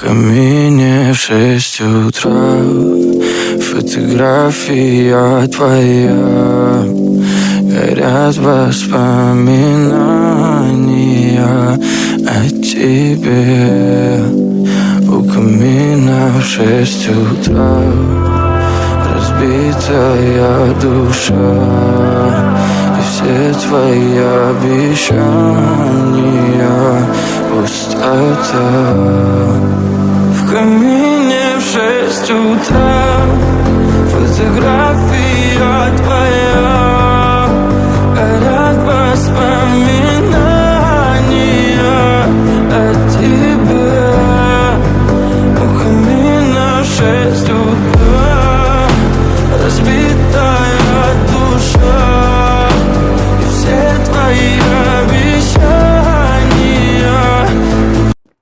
камине в 6 утра. Фотография твоя, горят воспоминания о тебе. У камина в 6 утра разбитая душа, и все твои обещания пустота. В камине в 6 утра фотография твоя,